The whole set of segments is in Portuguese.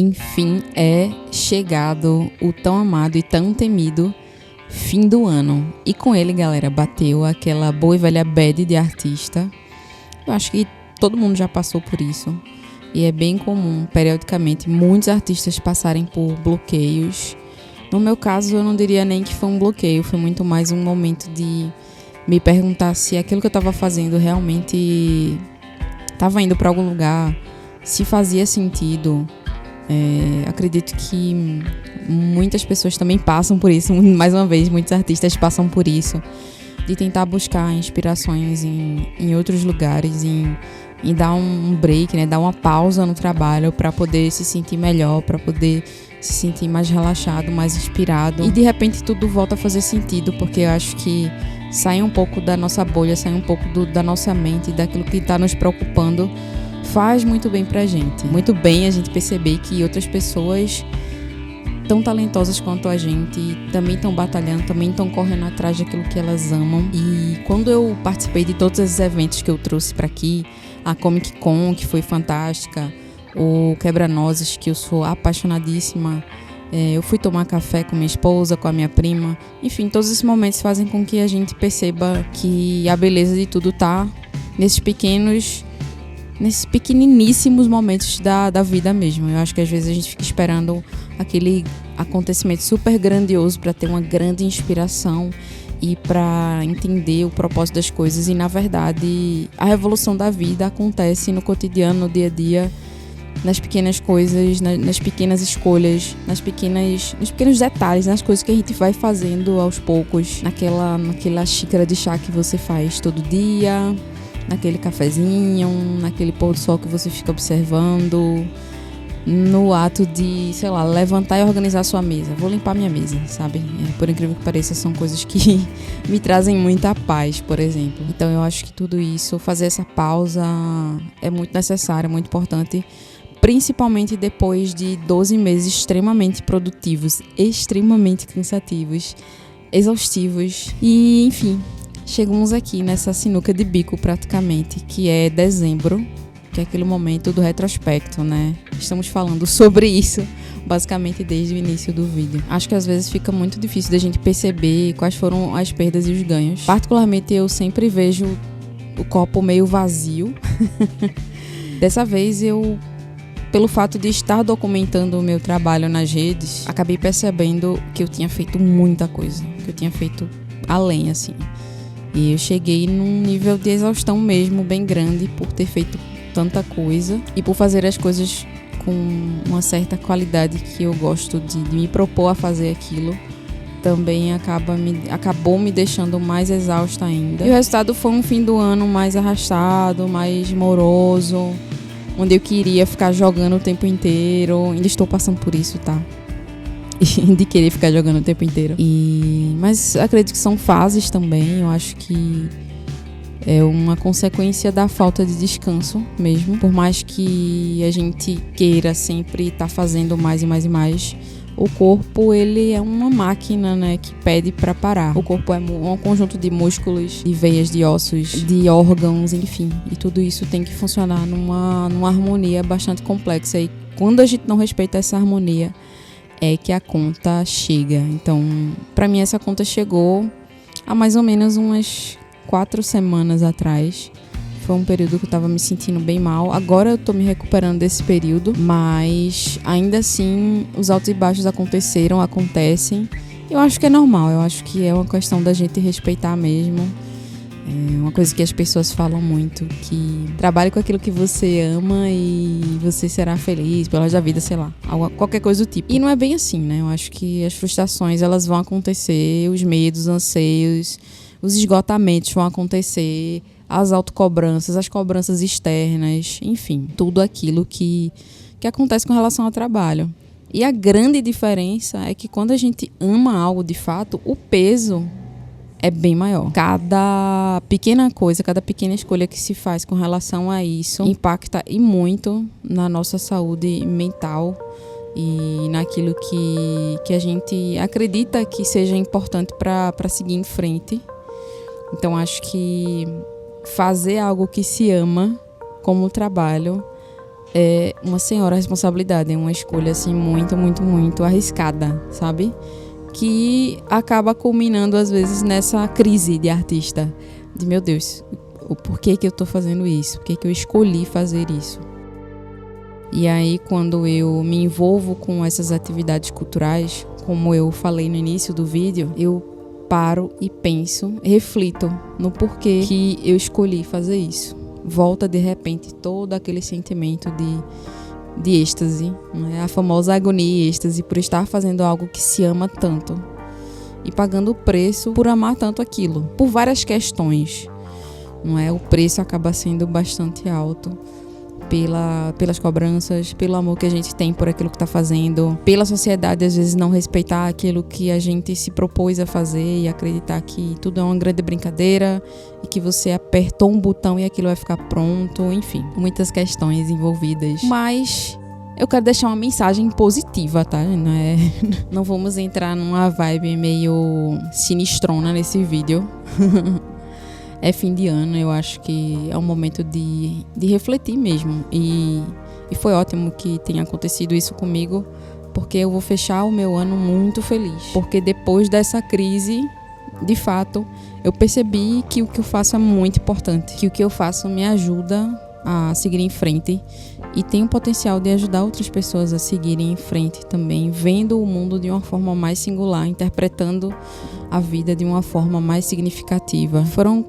Enfim, é chegado o tão amado e tão temido fim do ano. E com ele, galera, bateu aquela boa e velha bad de artista. Eu acho que todo mundo já passou por isso. E é bem comum, periodicamente, muitos artistas passarem por bloqueios. No meu caso, eu não diria nem que foi um bloqueio. Foi muito mais um momento de me perguntar se aquilo que eu estava fazendo realmente estava indo para algum lugar, se fazia sentido. Acredito que muitas pessoas também passam por isso, mais uma vez, muitos artistas passam por isso, de tentar buscar inspirações em outros lugares, em dar um break, né, dar uma pausa no trabalho para poder se sentir melhor, para poder se sentir mais relaxado, mais inspirado. E de repente tudo volta a fazer sentido, porque eu acho que sai um pouco da nossa bolha, sai um pouco da nossa mente, daquilo que está nos preocupando. Faz muito bem pra gente. Muito bem a gente perceber que outras pessoas tão talentosas quanto a gente também estão batalhando, também estão correndo atrás daquilo que elas amam. E quando eu participei de todos esses eventos que eu trouxe pra aqui, a Comic Con, que foi fantástica, o Quebra-Nozes, que eu sou apaixonadíssima, eu fui tomar café com minha esposa, com a minha prima. Enfim, todos esses momentos fazem com que a gente perceba que a beleza de tudo tá nesses pequeniníssimos momentos da vida mesmo. Eu acho que às vezes a gente fica esperando aquele acontecimento super grandioso para ter uma grande inspiração e para entender o propósito das coisas. E, na verdade, a revolução da vida acontece no cotidiano, no dia a dia, nas pequenas coisas, nas pequenas escolhas, nos pequenos detalhes, nas coisas que a gente vai fazendo aos poucos, naquela xícara de chá que você faz todo dia, naquele cafezinho, naquele pôr do sol que você fica observando, no ato de, sei lá, levantar e organizar a sua mesa. Vou limpar minha mesa, sabe? Por incrível que pareça, são coisas que me trazem muita paz, por exemplo. Então eu acho que tudo isso, fazer essa pausa é muito necessário, é muito importante, principalmente depois de 12 meses extremamente produtivos, extremamente cansativos, exaustivos e, enfim, chegamos aqui nessa sinuca de bico praticamente, que é dezembro, que é aquele momento do retrospecto, né? Estamos falando sobre isso basicamente desde o início do vídeo. Acho que às vezes fica muito difícil da gente perceber quais foram as perdas e os ganhos. Particularmente eu sempre vejo o copo meio vazio. Dessa vez eu, pelo fato de estar documentando o meu trabalho nas redes, acabei percebendo que eu tinha feito muita coisa, que eu tinha feito além, assim. E eu cheguei num nível de exaustão mesmo bem grande por ter feito tanta coisa e por fazer as coisas com uma certa qualidade que eu gosto de me propor a fazer aquilo. Também acabou me deixando mais exausta ainda. E o resultado foi um fim do ano mais arrastado, mais moroso, onde eu queria ficar jogando o tempo inteiro. Ainda estou passando por isso, tá? De querer ficar jogando o tempo inteiro. Mas acredito que são fases também. Eu acho que é uma consequência da falta de descanso mesmo. Por mais que a gente queira sempre estar fazendo mais e mais e mais, o corpo, ele é uma máquina, né, que pede para parar. O corpo é um conjunto de músculos, de veias, de ossos, de órgãos, enfim. E tudo isso tem que funcionar numa harmonia bastante complexa. E quando a gente não respeita essa harmonia, é que a conta chega. Então, para mim, essa conta chegou há mais ou menos umas 4 semanas atrás. Foi um período que eu tava me sentindo bem mal. Agora eu tô me recuperando desse período, mas ainda assim os altos e baixos acontecem. Eu acho que é normal, eu acho que é uma questão da gente respeitar mesmo. É uma coisa que as pessoas falam muito, que trabalhe com aquilo que você ama e você será feliz pelo resto da vida, sei lá, qualquer coisa do tipo. E não é bem assim, né? Eu acho que as frustrações, elas vão acontecer, os medos, os anseios, os esgotamentos vão acontecer, as autocobranças, as cobranças externas, enfim, tudo aquilo que acontece com relação ao trabalho. E a grande diferença é que quando a gente ama algo de fato, o peso é bem maior. Cada pequena coisa, cada pequena escolha que se faz com relação a isso impacta e muito na nossa saúde mental e naquilo que a gente acredita que seja importante para seguir em frente. Então acho que fazer algo que se ama como trabalho é uma senhora responsabilidade, é uma escolha assim muito, muito, muito arriscada, sabe? Que acaba culminando às vezes nessa crise de artista, de meu Deus, o porquê que eu tô fazendo isso? Por que eu escolhi fazer isso? E aí, quando eu me envolvo com essas atividades culturais, como eu falei no início do vídeo, eu paro e penso, reflito no porquê que eu escolhi fazer isso. Volta de repente todo aquele sentimento de êxtase, né? A famosa agonia e êxtase por estar fazendo algo que se ama tanto e pagando o preço por amar tanto aquilo, por várias questões, não é? O preço acaba sendo bastante alto pelas cobranças, pelo amor que a gente tem por aquilo que está fazendo, pela sociedade às vezes não respeitar aquilo que a gente se propôs a fazer e acreditar que tudo é uma grande brincadeira e que você apertou um botão e aquilo vai ficar pronto, enfim, muitas questões envolvidas. Mas eu quero deixar uma mensagem positiva, tá? Não vamos entrar numa vibe meio sinistrona nesse vídeo. É fim de ano, eu acho que é um momento de refletir mesmo. E foi ótimo que tenha acontecido isso comigo, porque eu vou fechar o meu ano muito feliz. Porque depois dessa crise, de fato, eu percebi que o que eu faço é muito importante, que o que eu faço me ajuda a seguir em frente e tem o potencial de ajudar outras pessoas a seguirem em frente também, vendo o mundo de uma forma mais singular, interpretando a vida de uma forma mais significativa. Foram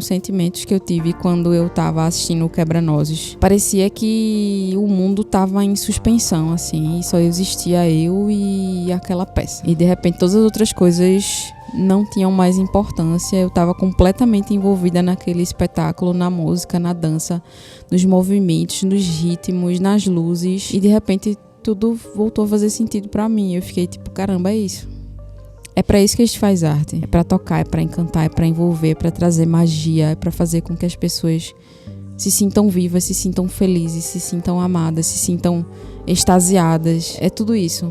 sentimentos que eu tive quando eu estava assistindo o Quebra-Nozes. Parecia que o mundo estava em suspensão, assim, e só existia eu e aquela peça. E de repente todas as outras coisas não tinham mais importância. Eu estava completamente envolvida naquele espetáculo, na música, na dança, nos movimentos, nos ritmos, nas luzes. E de repente tudo voltou a fazer sentido pra mim. Eu fiquei tipo, caramba, é isso. É pra isso que a gente faz arte. É pra tocar, é pra encantar, é pra envolver, é pra trazer magia, é pra fazer com que as pessoas se sintam vivas, se sintam felizes, se sintam amadas, se sintam extasiadas. É tudo isso.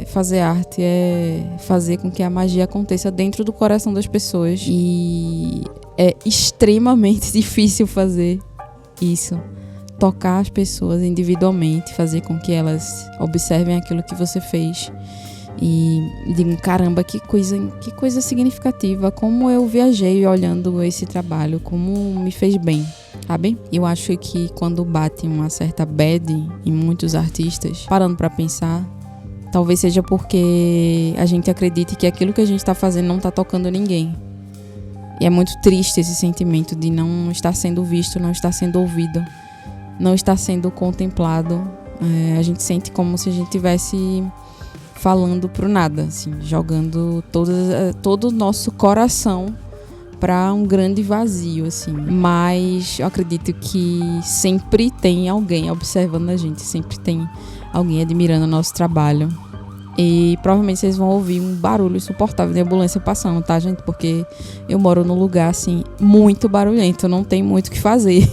Fazer arte é fazer com que a magia aconteça dentro do coração das pessoas. E é extremamente difícil fazer isso. Tocar as pessoas individualmente, fazer com que elas observem aquilo que você fez e digam, caramba, que coisa significativa, como eu viajei olhando esse trabalho, como me fez bem, sabe? Eu acho que quando bate uma certa bad em muitos artistas, parando pra pensar, talvez seja porque a gente acredite que aquilo que a gente está fazendo não está tocando ninguém. E é muito triste esse sentimento de não estar sendo visto, não estar sendo ouvido, não estar sendo contemplado. A gente sente como se a gente tivesse falando pro nada, assim, jogando todo o nosso coração para um grande vazio, assim. Mas eu acredito que sempre tem alguém observando a gente, sempre tem alguém admirando o nosso trabalho. E provavelmente vocês vão ouvir um barulho insuportável de ambulância passando, tá, gente? Porque eu moro num lugar, assim, muito barulhento, não tem muito o que fazer.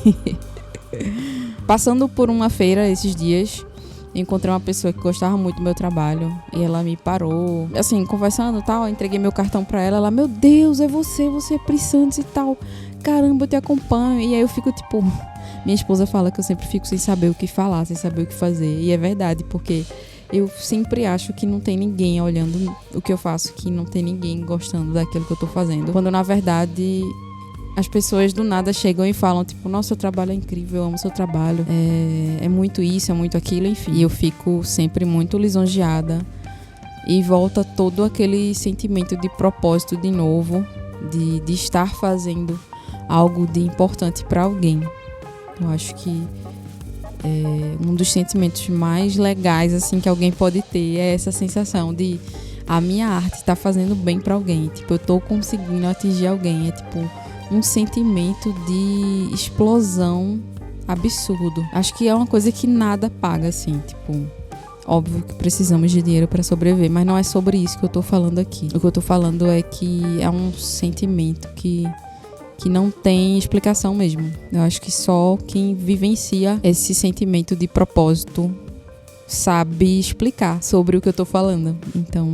Passando por uma feira esses dias, encontrei uma pessoa que gostava muito do meu trabalho e ela me parou, assim, conversando e tal, eu entreguei meu cartão pra ela, ela, meu Deus, é você é Pris Santos e tal, caramba, eu te acompanho. E aí eu fico tipo, minha esposa fala que eu sempre fico sem saber o que falar, sem saber o que fazer, e é verdade, porque eu sempre acho que não tem ninguém olhando o que eu faço, que não tem ninguém gostando daquilo que eu tô fazendo, quando na verdade as pessoas do nada chegam e falam, tipo, nossa, seu trabalho é incrível, eu amo seu trabalho, é muito isso, é muito aquilo, enfim. E eu fico sempre muito lisonjeada e volta todo aquele sentimento de propósito de novo, de estar fazendo algo de importante para alguém. Eu acho que um dos sentimentos mais legais, assim, que alguém pode ter é essa sensação de a minha arte tá fazendo bem para alguém, tipo, eu tô conseguindo atingir alguém, é tipo um sentimento de explosão absurdo. Acho que é uma coisa que nada paga, assim, tipo, óbvio que precisamos de dinheiro para sobreviver, mas não é sobre isso que eu tô falando aqui. O que eu tô falando é que é um sentimento que não tem explicação mesmo. Eu acho que só quem vivencia esse sentimento de propósito sabe explicar sobre o que eu tô falando. Então,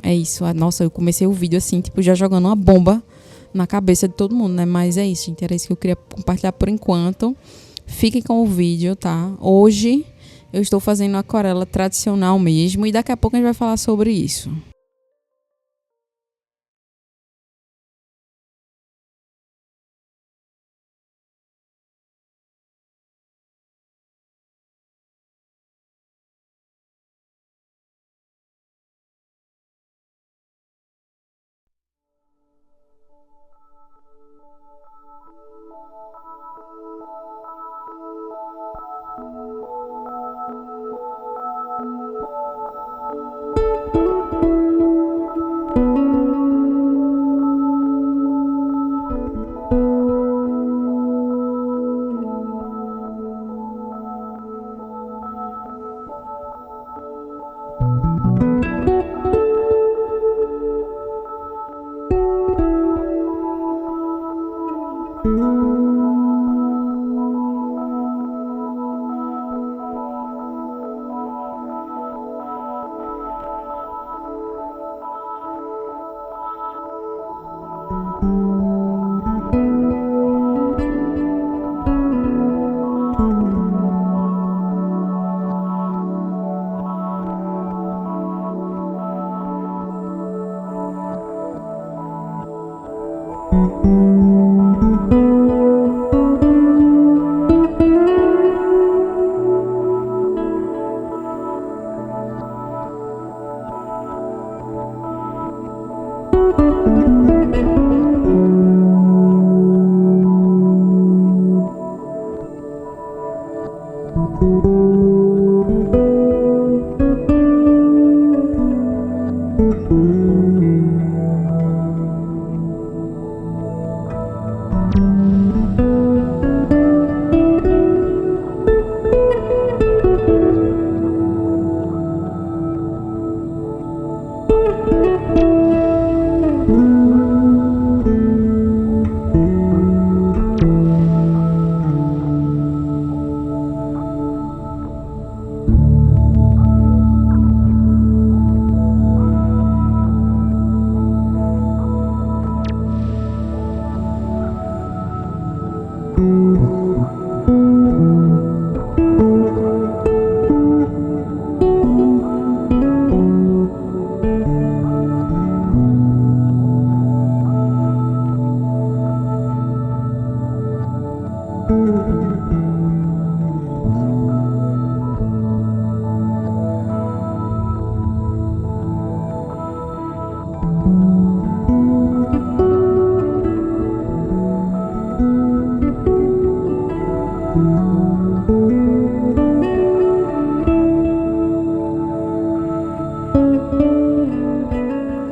é isso. Nossa, eu comecei o vídeo assim, tipo, já jogando uma bomba na cabeça de todo mundo, né? Mas é isso, gente. Era isso que eu queria compartilhar por enquanto. Fiquem com o vídeo, tá? Hoje eu estou fazendo aquarela tradicional mesmo e daqui a pouco a gente vai falar sobre isso.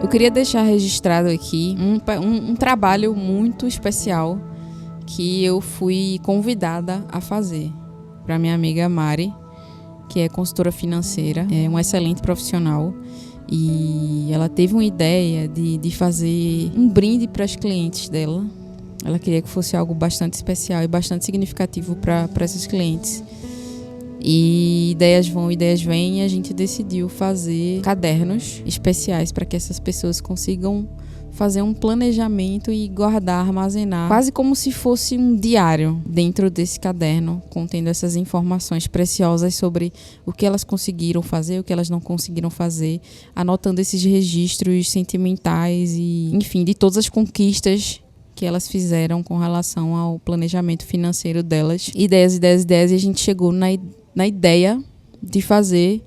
Eu queria deixar registrado aqui um trabalho muito especial que eu fui convidada a fazer para minha amiga Mari, que é consultora financeira, é uma excelente profissional, e ela teve uma ideia de fazer um brinde para as clientes dela. Ela queria que fosse algo bastante especial e bastante significativo para essas clientes. E ideias vão, ideias vêm, e a gente decidiu fazer cadernos especiais para que essas pessoas consigam fazer um planejamento e guardar, armazenar, quase como se fosse um diário dentro desse caderno, contendo essas informações preciosas sobre o que elas conseguiram fazer, o que elas não conseguiram fazer, anotando esses registros sentimentais e, enfim, de todas as conquistas que elas fizeram com relação ao planejamento financeiro delas. Ideias, e a gente chegou na ideia de fazer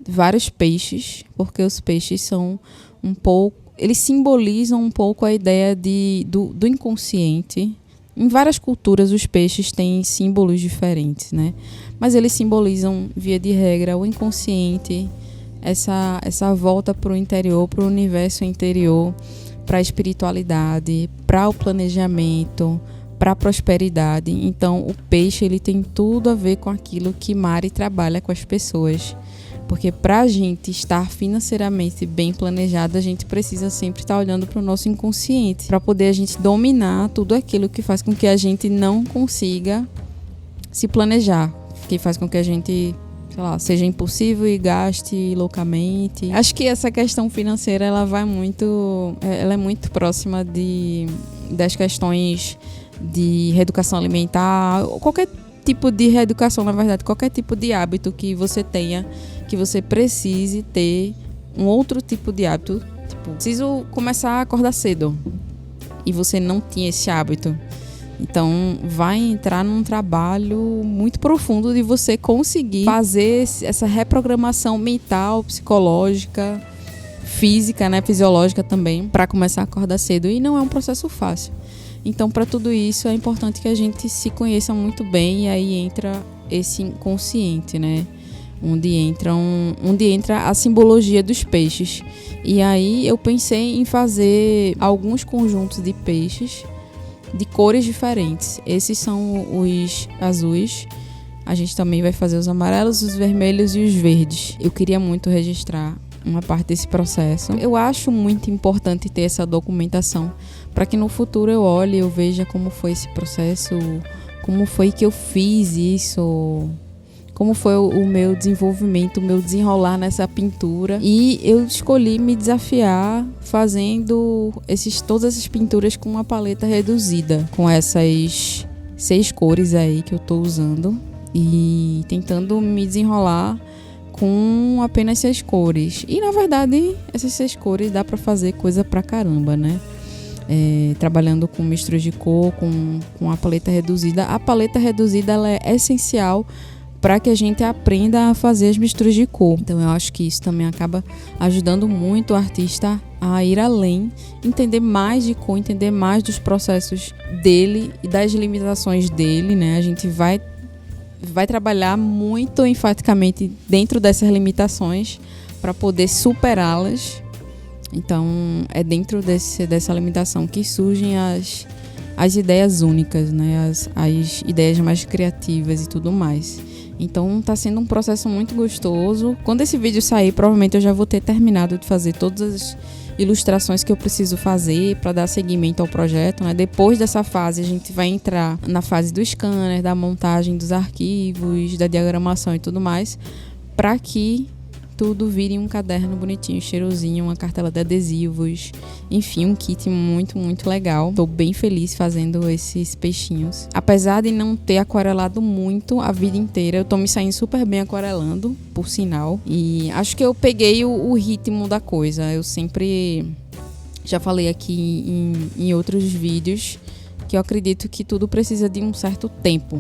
vários peixes, porque os peixes são um pouco, eles simbolizam um pouco a ideia do inconsciente. Em várias culturas os peixes têm símbolos diferentes, né? Mas eles simbolizam, via de regra, o inconsciente, essa volta para o interior, para o universo interior, para a espiritualidade, para o planejamento, para a prosperidade. Então o peixe ele tem tudo a ver com aquilo que Mari trabalha com as pessoas. Porque para a gente estar financeiramente bem planejado, a gente precisa sempre estar olhando para o nosso inconsciente, para poder a gente dominar tudo aquilo que faz com que a gente não consiga se planejar, que faz com que a gente, sei lá, seja impulsivo e gaste loucamente. Acho que essa questão financeira ela é muito próxima das questões de reeducação alimentar, qualquer tipo de reeducação, na verdade, qualquer tipo de hábito que você tenha, que você precise ter um outro tipo de hábito. Tipo, preciso começar a acordar cedo e você não tinha esse hábito. Então, vai entrar num trabalho muito profundo de você conseguir fazer essa reprogramação mental, psicológica, física, né, fisiológica também, para começar a acordar cedo. E não é um processo fácil. Então, para tudo isso, é importante que a gente se conheça muito bem, e aí entra esse inconsciente, né? Onde entra a simbologia dos peixes. E aí eu pensei em fazer alguns conjuntos de peixes de cores diferentes. Esses são os azuis. A gente também vai fazer os amarelos, os vermelhos e os verdes. Eu queria muito registrar uma parte desse processo. Eu acho muito importante ter essa documentação para que no futuro eu olhe e eu veja como foi esse processo, como foi que eu fiz isso, como foi o meu desenvolvimento, o meu desenrolar nessa pintura. E eu escolhi me desafiar fazendo todas essas pinturas com uma paleta reduzida, com essas 6 cores aí que eu tô usando, e tentando me desenrolar com apenas 6 cores. E na verdade, essas 6 cores dá pra fazer coisa pra caramba, né? Trabalhando com misturas de cor, com a paleta reduzida. A paleta reduzida, ela é essencial para que a gente aprenda a fazer as misturas de cor. Então eu acho que isso também acaba ajudando muito o artista a ir além, entender mais de cor, entender mais dos processos dele e das limitações dele, né? A gente vai trabalhar muito enfaticamente dentro dessas limitações para poder superá-las. Então é dentro dessa limitação que surgem as ideias únicas, né? As ideias mais criativas e tudo mais. Então tá sendo um processo muito gostoso. Quando esse vídeo sair, provavelmente eu já vou ter terminado de fazer todas as ilustrações que eu preciso fazer para dar seguimento ao projeto, né? Depois dessa fase, a gente vai entrar na fase do scanner, da montagem dos arquivos, da diagramação e tudo mais, para que tudo vire um caderno bonitinho, cheirosinho, uma cartela de adesivos, enfim, um kit muito, muito legal. Tô bem feliz fazendo esses peixinhos. Apesar de não ter aquarelado muito a vida inteira, eu tô me saindo super bem aquarelando, por sinal. E acho que eu peguei o ritmo da coisa. Eu sempre já falei aqui em outros vídeos que eu acredito que tudo precisa de um certo tempo,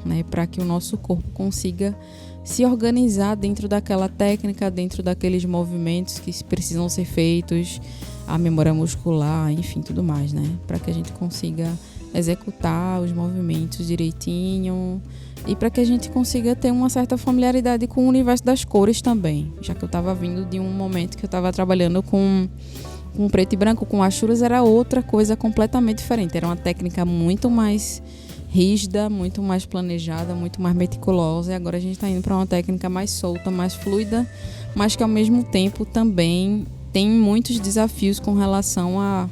né, para que o nosso corpo consiga se organizar dentro daquela técnica, dentro daqueles movimentos que precisam ser feitos, a memória muscular, enfim, tudo mais, né? Para que a gente consiga executar os movimentos direitinho e para que a gente consiga ter uma certa familiaridade com o universo das cores também. Já que eu estava vindo de um momento que eu estava trabalhando com preto e branco, com achuras, era outra coisa completamente diferente. Era uma técnica muito mais rígida, muito mais planejada, muito mais meticulosa, e agora a gente está indo para uma técnica mais solta, mais fluida, mas que ao mesmo tempo também tem muitos desafios com relação a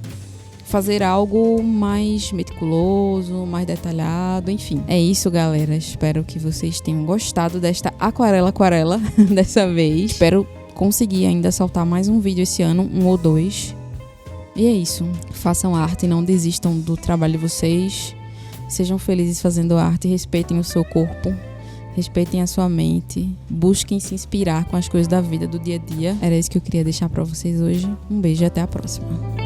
fazer algo mais meticuloso, mais detalhado, enfim. É isso, galera. Espero que vocês tenham gostado desta aquarela dessa vez. Espero conseguir ainda soltar mais um vídeo esse ano, 1 ou 2. E é isso. Façam arte, não desistam do trabalho de vocês. Sejam felizes fazendo arte, respeitem o seu corpo, respeitem a sua mente, busquem se inspirar com as coisas da vida, do dia a dia. Era isso que eu queria deixar pra vocês hoje. Um beijo e até a próxima.